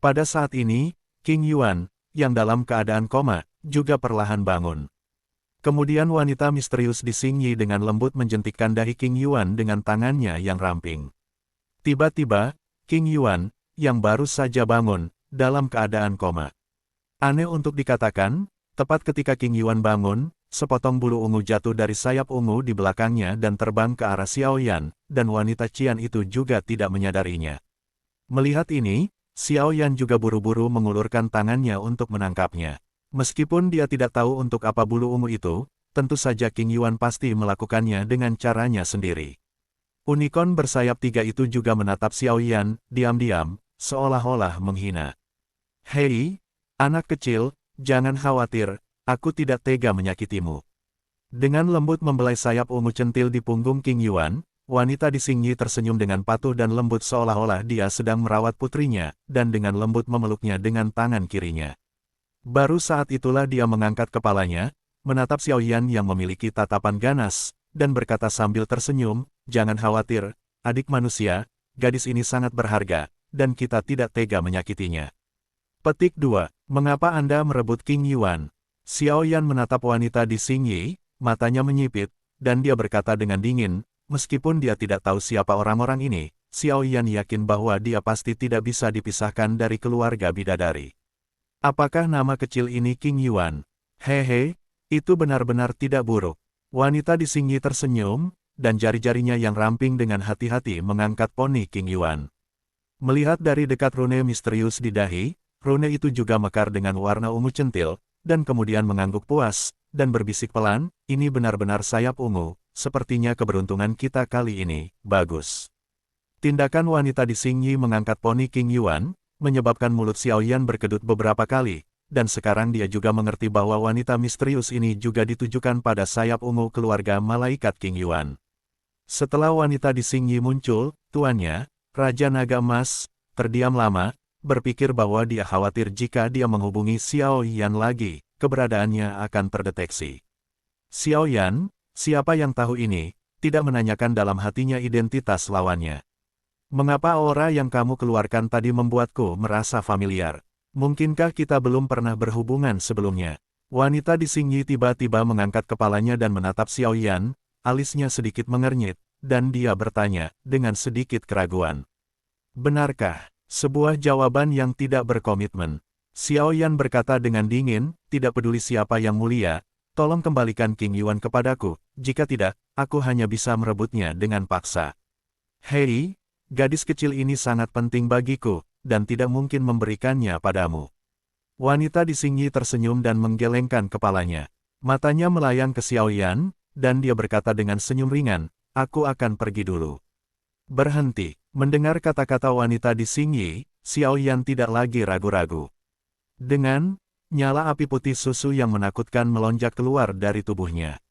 Pada saat ini, King Yuan, yang dalam keadaan koma, juga perlahan bangun. Kemudian wanita misterius di Xing Yi dengan lembut menjentikkan dahi King Yuan dengan tangannya yang ramping. Tiba-tiba, King Yuan, yang baru saja bangun, dalam keadaan koma. Aneh untuk dikatakan, tepat ketika King Yuan bangun, sepotong bulu ungu jatuh dari sayap ungu di belakangnya dan terbang ke arah Xiao Yan, dan wanita Qian itu juga tidak menyadarinya. Melihat ini, Xiao Yan juga buru-buru mengulurkan tangannya untuk menangkapnya. Meskipun dia tidak tahu untuk apa bulu ungu itu, tentu saja King Yuan pasti melakukannya dengan caranya sendiri. Unicorn bersayap 3 itu juga menatap Xiao Yan, diam-diam, seolah-olah menghina. Hei, anak kecil, jangan khawatir, aku tidak tega menyakitimu. Dengan lembut membelai sayap ungu centil di punggung King Yuan, wanita di Xing Yi tersenyum dengan patuh dan lembut seolah-olah dia sedang merawat putrinya, dan dengan lembut memeluknya dengan tangan kirinya. Baru saat itulah dia mengangkat kepalanya, menatap Xiao Yan yang memiliki tatapan ganas, dan berkata sambil tersenyum, jangan khawatir, adik manusia, gadis ini sangat berharga, dan kita tidak tega menyakitinya. Petik 2. Mengapa Anda merebut King Yuan? Xiao Yan menatap wanita di Xing Yi, matanya menyipit, dan dia berkata dengan dingin, meskipun dia tidak tahu siapa orang-orang ini, Xiao Yan yakin bahwa dia pasti tidak bisa dipisahkan dari keluarga bidadari. Apakah nama kecil ini King Yuan? Hehe, itu benar-benar tidak buruk. Wanita di Xing Yi tersenyum, dan jari-jarinya yang ramping dengan hati-hati mengangkat poni King Yuan. Melihat dari dekat rune misterius di dahi, rune itu juga mekar dengan warna ungu centil, dan kemudian mengangguk puas, dan berbisik pelan, ini benar-benar sayap ungu, sepertinya keberuntungan kita kali ini, bagus. Tindakan wanita di Xing Yi mengangkat poni King Yuan, menyebabkan mulut Xiao Yan berkedut beberapa kali, dan sekarang dia juga mengerti bahwa wanita misterius ini juga ditujukan pada sayap ungu keluarga malaikat King Yuan. Setelah wanita di Xing Yi muncul, tuannya, Raja Naga Emas, terdiam lama, berpikir bahwa dia khawatir jika dia menghubungi Xiao Yan lagi, keberadaannya akan terdeteksi. Xiao Yan, siapa yang tahu ini, tidak menanyakan dalam hatinya identitas lawannya. Mengapa aura yang kamu keluarkan tadi membuatku merasa familiar? Mungkinkah kita belum pernah berhubungan sebelumnya? Wanita di Xing Yi tiba-tiba mengangkat kepalanya dan menatap Xiao Yan, alisnya sedikit mengernyit, dan dia bertanya, dengan sedikit keraguan. Benarkah? Sebuah jawaban yang tidak berkomitmen. Xiao Yan berkata dengan dingin, tidak peduli siapa yang mulia, tolong kembalikan King Yuan kepadaku, jika tidak, aku hanya bisa merebutnya dengan paksa. Hei, gadis kecil ini sangat penting bagiku, dan tidak mungkin memberikannya padamu. Wanita di Xing Yi tersenyum dan menggelengkan kepalanya. Matanya melayang ke Xiao Yan, dan dia berkata dengan senyum ringan, aku akan pergi dulu. Berhenti. Mendengar kata-kata wanita di Xing Yi, Xiao Yan tidak lagi ragu-ragu. Dengan nyala api putih susu yang menakutkan melonjak keluar dari tubuhnya.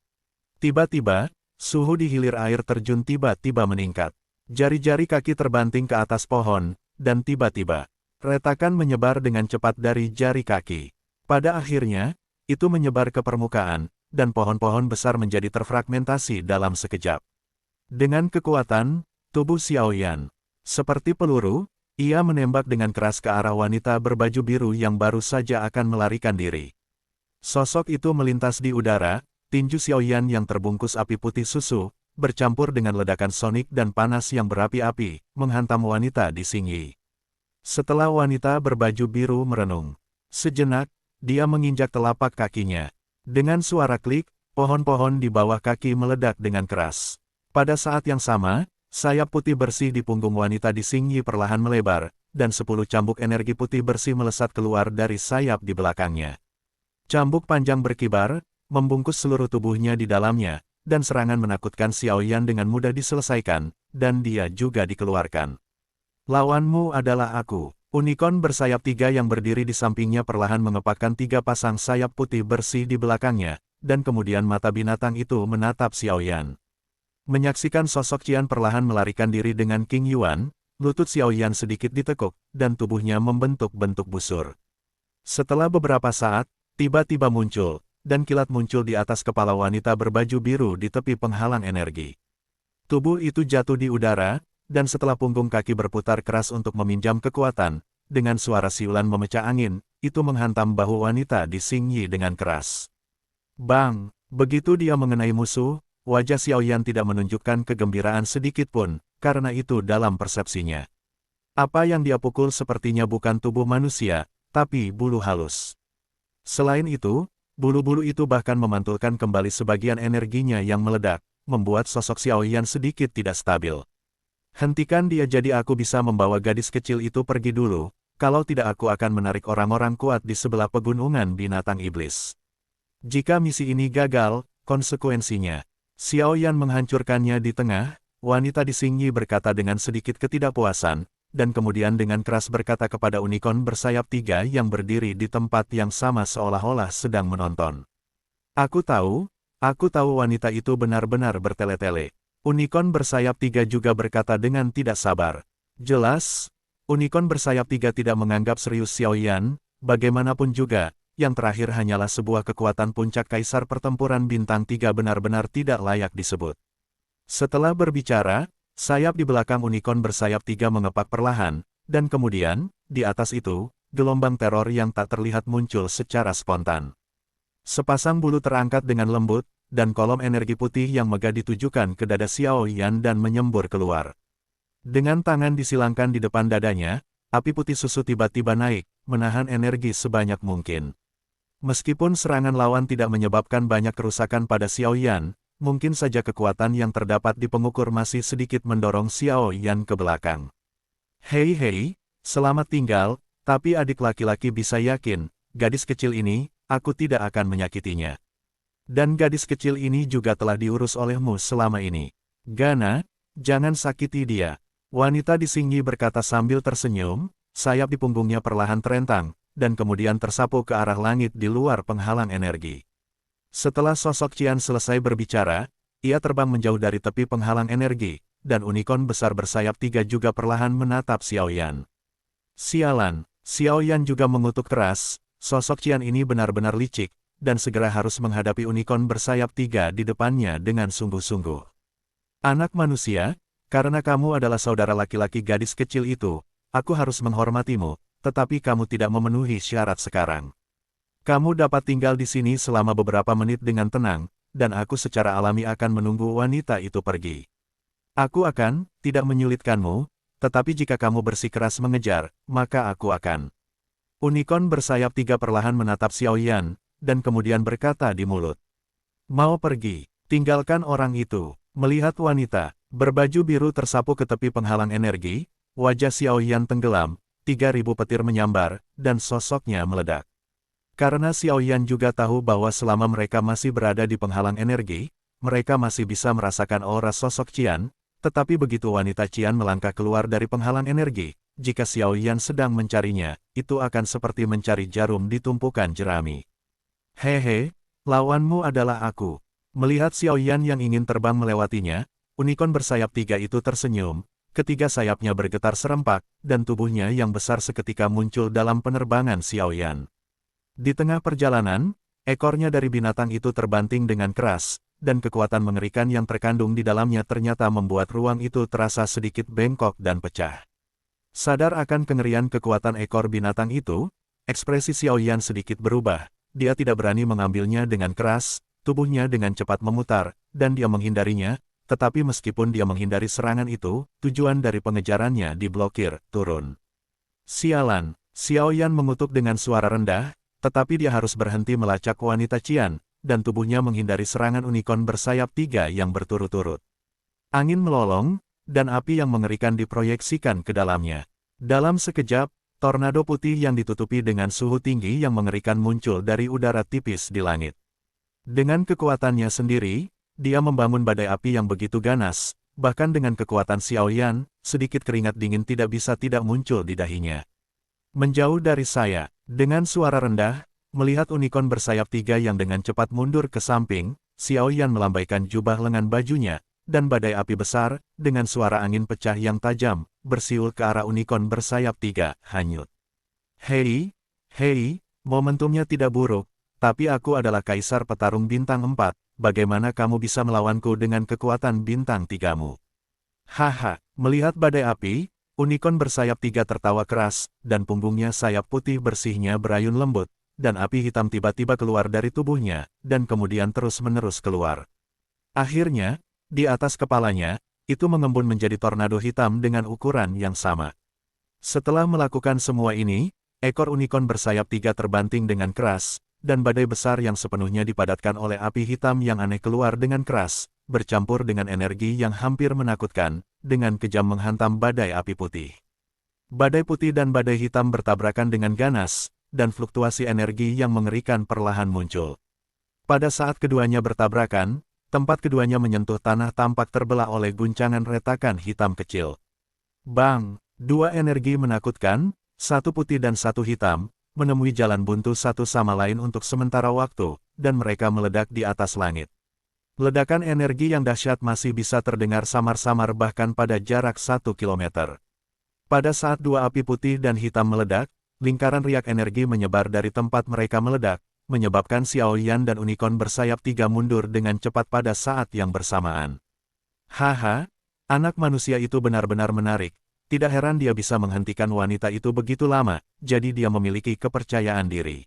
Tiba-tiba, suhu di hilir air terjun tiba-tiba meningkat. Jari-jari kaki terbanting ke atas pohon, dan tiba-tiba, retakan menyebar dengan cepat dari jari kaki. Pada akhirnya, itu menyebar ke permukaan, dan pohon-pohon besar menjadi terfragmentasi dalam sekejap. Dengan kekuatan, tubuh Xiao Yan, seperti peluru, ia menembak dengan keras ke arah wanita berbaju biru yang baru saja akan melarikan diri. Sosok itu melintas di udara, tinju Xiao Yan yang terbungkus api putih susu, bercampur dengan ledakan sonik dan panas yang berapi-api, menghantam wanita di Xing Yi. Setelah wanita berbaju biru merenung sejenak, dia menginjak telapak kakinya. Dengan suara klik, pohon-pohon di bawah kaki meledak dengan keras. Pada saat yang sama, sayap putih bersih di punggung wanita di Xing Yi perlahan melebar, dan 10 cambuk energi putih bersih melesat keluar dari sayap di belakangnya. Cambuk panjang berkibar, membungkus seluruh tubuhnya di dalamnya, dan serangan menakutkan Xiao Yan dengan mudah diselesaikan, dan dia juga dikeluarkan. Lawanmu adalah aku. Unicorn bersayap 3 yang berdiri di sampingnya perlahan mengepakkan 3 pasang sayap putih bersih di belakangnya, dan kemudian mata binatang itu menatap Xiao Yan. Menyaksikan sosok Qian perlahan melarikan diri dengan King Yuan, lutut Xiao Yan sedikit ditekuk, dan tubuhnya membentuk bentuk busur. Setelah beberapa saat, tiba-tiba muncul, dan kilat muncul di atas kepala wanita berbaju biru di tepi penghalang energi. Tubuh itu jatuh di udara, dan setelah punggung kaki berputar keras untuk meminjam kekuatan, dengan suara siulan memecah angin, itu menghantam bahu wanita di Xingyi dengan keras. Bang! Begitu dia mengenai musuh, wajah Xiaoyan tidak menunjukkan kegembiraan sedikit pun, karena itu dalam persepsinya. Apa yang dia pukul sepertinya bukan tubuh manusia, tapi bulu halus. Selain itu, bulu-bulu itu bahkan memantulkan kembali sebagian energinya yang meledak, membuat sosok Xiaoyan sedikit tidak stabil. Hentikan dia jadi aku bisa membawa gadis kecil itu pergi dulu, kalau tidak aku akan menarik orang-orang kuat di sebelah pegunungan binatang iblis. Jika misi ini gagal, konsekuensinya, Xiaoyan menghancurkannya di tengah, wanita di Xingyi berkata dengan sedikit ketidakpuasan, dan kemudian dengan keras berkata kepada unicorn bersayap 3 yang berdiri di tempat yang sama seolah-olah sedang menonton. Aku tahu wanita itu benar-benar bertele-tele. Unicorn bersayap 3 juga berkata dengan tidak sabar. Jelas, unicorn bersayap 3 tidak menganggap serius Xiaoyan, bagaimanapun juga, yang terakhir hanyalah sebuah kekuatan puncak kaisar pertempuran bintang 3 benar-benar tidak layak disebut. Setelah berbicara, sayap di belakang unicorn bersayap 3 mengepak perlahan, dan kemudian, di atas itu, gelombang teror yang tak terlihat muncul secara spontan. Sepasang bulu terangkat dengan lembut, dan kolom energi putih yang megah ditujukan ke dada Xiaoyan dan menyembur keluar. Dengan tangan disilangkan di depan dadanya, api putih susu tiba-tiba naik, menahan energi sebanyak mungkin. Meskipun serangan lawan tidak menyebabkan banyak kerusakan pada Xiaoyan, mungkin saja kekuatan yang terdapat di pengukur masih sedikit mendorong Xiaoyan ke belakang. Hei, selamat tinggal, tapi adik laki-laki bisa yakin, gadis kecil ini, aku tidak akan menyakitinya. Dan gadis kecil ini juga telah diurus olehmu selama ini. Gana, jangan sakiti dia. Wanita di Xingyi berkata sambil tersenyum, sayap di punggungnya perlahan terentang, dan kemudian tersapu ke arah langit di luar penghalang energi. Setelah sosok Qian selesai berbicara, ia terbang menjauh dari tepi penghalang energi, dan unicorn besar bersayap 3 juga perlahan menatap Xiaoyan. Sialan, Xiaoyan juga mengutuk keras, sosok Qian ini benar-benar licik, dan segera harus menghadapi unicorn bersayap 3 di depannya dengan sungguh-sungguh. Anak manusia, karena kamu adalah saudara laki-laki gadis kecil itu, aku harus menghormatimu, tetapi kamu tidak memenuhi syarat sekarang. Kamu dapat tinggal di sini selama beberapa menit dengan tenang, dan aku secara alami akan menunggu wanita itu pergi. Aku tidak menyulitkanmu, tetapi jika kamu bersikeras mengejar, maka aku akan. Unicorn bersayap 3 perlahan menatap Xiaoyan, dan kemudian berkata di mulut. Mau pergi, tinggalkan orang itu. Melihat wanita berbaju biru tersapu ke tepi penghalang energi, wajah Xiaoyan tenggelam, 3.000 petir menyambar, dan sosoknya meledak. Karena Xiaoyan juga tahu bahwa selama mereka masih berada di penghalang energi, mereka masih bisa merasakan aura sosok Qian, tetapi begitu wanita Qian melangkah keluar dari penghalang energi, jika Xiaoyan sedang mencarinya, itu akan seperti mencari jarum di tumpukan jerami. Hehe, lawanmu adalah aku. Melihat Xiaoyan yang ingin terbang melewatinya, unicorn bersayap 3 itu tersenyum, ketiga sayapnya bergetar serempak, dan tubuhnya yang besar seketika muncul dalam penerbangan Xiaoyan. Di tengah perjalanan, ekornya dari binatang itu terbanting dengan keras, dan kekuatan mengerikan yang terkandung di dalamnya ternyata membuat ruang itu terasa sedikit bengkok dan pecah. Sadar akan kengerian kekuatan ekor binatang itu, ekspresi Xiaoyan sedikit berubah, dia tidak berani mengambilnya dengan keras, tubuhnya dengan cepat memutar, dan dia menghindarinya, tetapi meskipun dia menghindari serangan itu, tujuan dari pengejarannya diblokir, turun. Sialan, Xiaoyan mengutuk dengan suara rendah, tetapi dia harus berhenti melacak wanita Qian, dan tubuhnya menghindari serangan unicorn bersayap 3 yang berturut-turut. Angin melolong, dan api yang mengerikan diproyeksikan ke dalamnya. Dalam sekejap, tornado putih yang ditutupi dengan suhu tinggi yang mengerikan muncul dari udara tipis di langit. Dengan kekuatannya sendiri, dia membangun badai api yang begitu ganas, bahkan dengan kekuatan Xiaoyan, sedikit keringat dingin tidak bisa tidak muncul di dahinya. Menjauh dari saya, dengan suara rendah, melihat unicorn bersayap 3 yang dengan cepat mundur ke samping, Xiaoyan melambaikan jubah lengan bajunya, dan badai api besar, dengan suara angin pecah yang tajam, bersiul ke arah unicorn bersayap 3, hanyut. Hei, momentumnya tidak buruk, tapi aku adalah kaisar petarung bintang 4, bagaimana kamu bisa melawanku dengan kekuatan bintang 3-mu? Haha, melihat badai api, Unicorn bersayap 3 tertawa keras, dan punggungnya sayap putih bersihnya berayun lembut, dan api hitam tiba-tiba keluar dari tubuhnya, dan kemudian terus-menerus keluar. Akhirnya, di atas kepalanya, itu mengembun menjadi tornado hitam dengan ukuran yang sama. Setelah melakukan semua ini, ekor unicorn bersayap 3 terbanting dengan keras, dan badai besar yang sepenuhnya dipadatkan oleh api hitam yang aneh keluar dengan keras, bercampur dengan energi yang hampir menakutkan, dengan kejam menghantam badai api putih. Badai putih dan badai hitam bertabrakan dengan ganas, dan fluktuasi energi yang mengerikan perlahan muncul. Pada saat keduanya bertabrakan, tempat keduanya menyentuh tanah tampak terbelah oleh guncangan retakan hitam kecil. Bang! Dua energi menakutkan, satu putih dan satu hitam, menemui jalan buntu satu sama lain untuk sementara waktu, dan mereka meledak di atas langit. Ledakan energi yang dahsyat masih bisa terdengar samar-samar bahkan pada jarak 1 kilometer. Pada saat dua api putih dan hitam meledak, lingkaran riak energi menyebar dari tempat mereka meledak, menyebabkan Xiao Yan dan unicorn bersayap 3 mundur dengan cepat pada saat yang bersamaan. Haha, anak manusia itu benar-benar menarik. Tidak heran dia bisa menghentikan wanita itu begitu lama, jadi dia memiliki kepercayaan diri.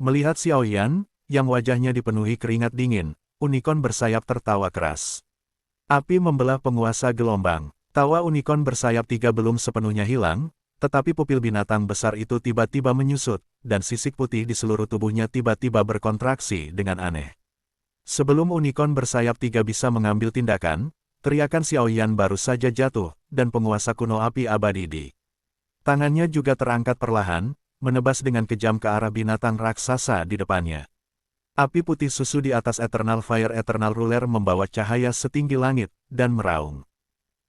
Melihat Xiao Yan, yang wajahnya dipenuhi keringat dingin, unicorn bersayap tertawa keras. Api membelah penguasa gelombang. Tawa unicorn bersayap 3 belum sepenuhnya hilang, tetapi pupil binatang besar itu tiba-tiba menyusut, dan sisik putih di seluruh tubuhnya tiba-tiba berkontraksi dengan aneh. Sebelum unicorn bersayap 3 bisa mengambil tindakan, teriakan Xiao Yan baru saja jatuh, dan penguasa kuno api abadi di tangannya juga terangkat perlahan, menebas dengan kejam ke arah binatang raksasa di depannya. Api putih susu di atas Eternal Fire Eternal Ruler membawa cahaya setinggi langit, dan meraung.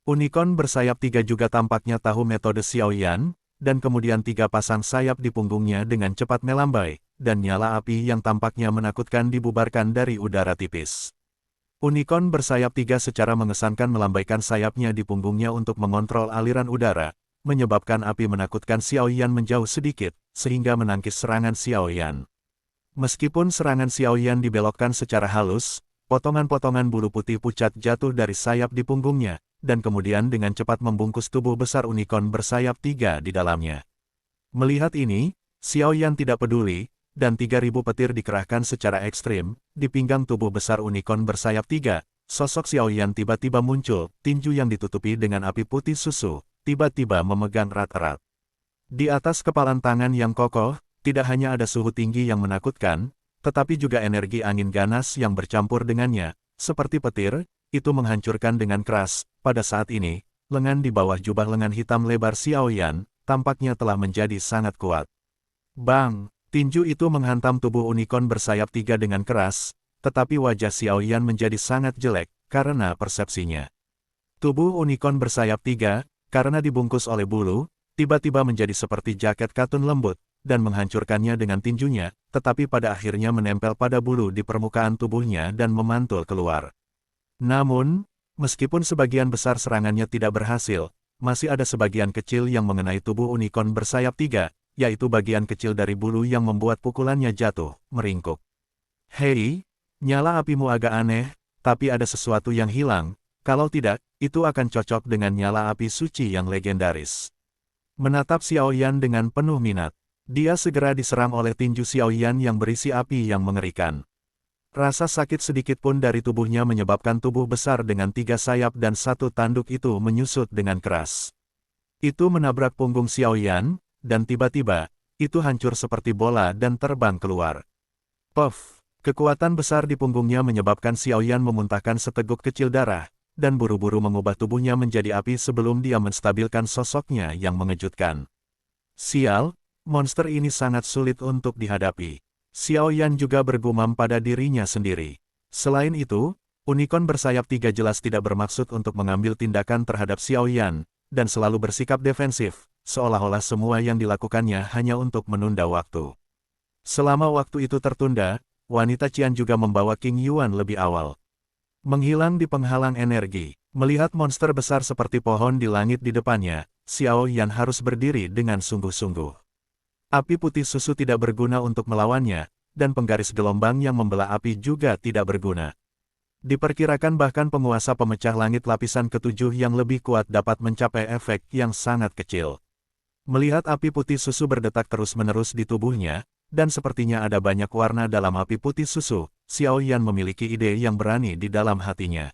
Unicorn bersayap 3 juga tampaknya tahu metode Xiao Yan, dan kemudian 3 pasang sayap di punggungnya dengan cepat melambai, dan nyala api yang tampaknya menakutkan dibubarkan dari udara tipis. Unicorn bersayap 3 secara mengesankan melambaikan sayapnya di punggungnya untuk mengontrol aliran udara, menyebabkan api menakutkan Xiao Yan menjauh sedikit, sehingga menangkis serangan Xiao Yan. Meskipun serangan Xiao Yan dibelokkan secara halus, potongan-potongan bulu putih pucat jatuh dari sayap di punggungnya, dan kemudian dengan cepat membungkus tubuh besar unicorn bersayap 3 di dalamnya. Melihat ini, Xiao Yan tidak peduli, dan 3.000 petir dikerahkan secara ekstrim, di pinggang tubuh besar unicorn bersayap 3, sosok Xiao Yan tiba-tiba muncul, tinju yang ditutupi dengan api putih susu, tiba-tiba memegang erat-erat. Di atas kepalan tangan yang kokoh, tidak hanya ada suhu tinggi yang menakutkan, tetapi juga energi angin ganas yang bercampur dengannya, seperti petir, itu menghancurkan dengan keras. Pada saat ini, lengan di bawah jubah lengan hitam lebar Xiao Yan, tampaknya telah menjadi sangat kuat. Bang! Tinju itu menghantam tubuh unicorn bersayap 3 dengan keras, tetapi wajah Xiao Yan menjadi sangat jelek, karena persepsinya. Tubuh unicorn bersayap 3, karena dibungkus oleh bulu, tiba-tiba menjadi seperti jaket katun lembut, dan menghancurkannya dengan tinjunya, tetapi pada akhirnya menempel pada bulu di permukaan tubuhnya dan memantul keluar. Namun, meskipun sebagian besar serangannya tidak berhasil, masih ada sebagian kecil yang mengenai tubuh unicorn bersayap 3, yaitu bagian kecil dari bulu yang membuat pukulannya jatuh, meringkuk. Hei, nyala apimu agak aneh, tapi ada sesuatu yang hilang, kalau tidak, itu akan cocok dengan nyala api suci yang legendaris. Menatap Xiao Yan dengan penuh minat, dia segera diserang oleh tinju Xiao Yan yang berisi api yang mengerikan. Rasa sakit sedikit pun dari tubuhnya menyebabkan tubuh besar dengan 3 sayap dan 1 tanduk itu menyusut dengan keras. Itu menabrak punggung Xiao Yan, dan tiba-tiba, itu hancur seperti bola dan terbang keluar. Puff! Kekuatan besar di punggungnya menyebabkan Xiao Yan memuntahkan seteguk kecil darah, dan buru-buru mengubah tubuhnya menjadi api sebelum dia menstabilkan sosoknya yang mengejutkan. Sial, monster ini sangat sulit untuk dihadapi. Xiao Yan juga bergumam pada dirinya sendiri. Selain itu, unicorn bersayap 3 jelas tidak bermaksud untuk mengambil tindakan terhadap Xiao Yan, dan selalu bersikap defensif, seolah-olah semua yang dilakukannya hanya untuk menunda waktu. Selama waktu itu tertunda, wanita Qian juga membawa King Yuan lebih awal. Menghilang di penghalang energi, melihat monster besar seperti pohon di langit di depannya, Xiao Yan harus berdiri dengan sungguh-sungguh. Api putih susu tidak berguna untuk melawannya, dan penggaris gelombang yang membelah api juga tidak berguna. Diperkirakan bahkan penguasa pemecah langit lapisan ketujuh yang lebih kuat dapat mencapai efek yang sangat kecil. Melihat api putih susu berdetak terus-menerus di tubuhnya, dan sepertinya ada banyak warna dalam api putih susu, Xiao Yan memiliki ide yang berani di dalam hatinya.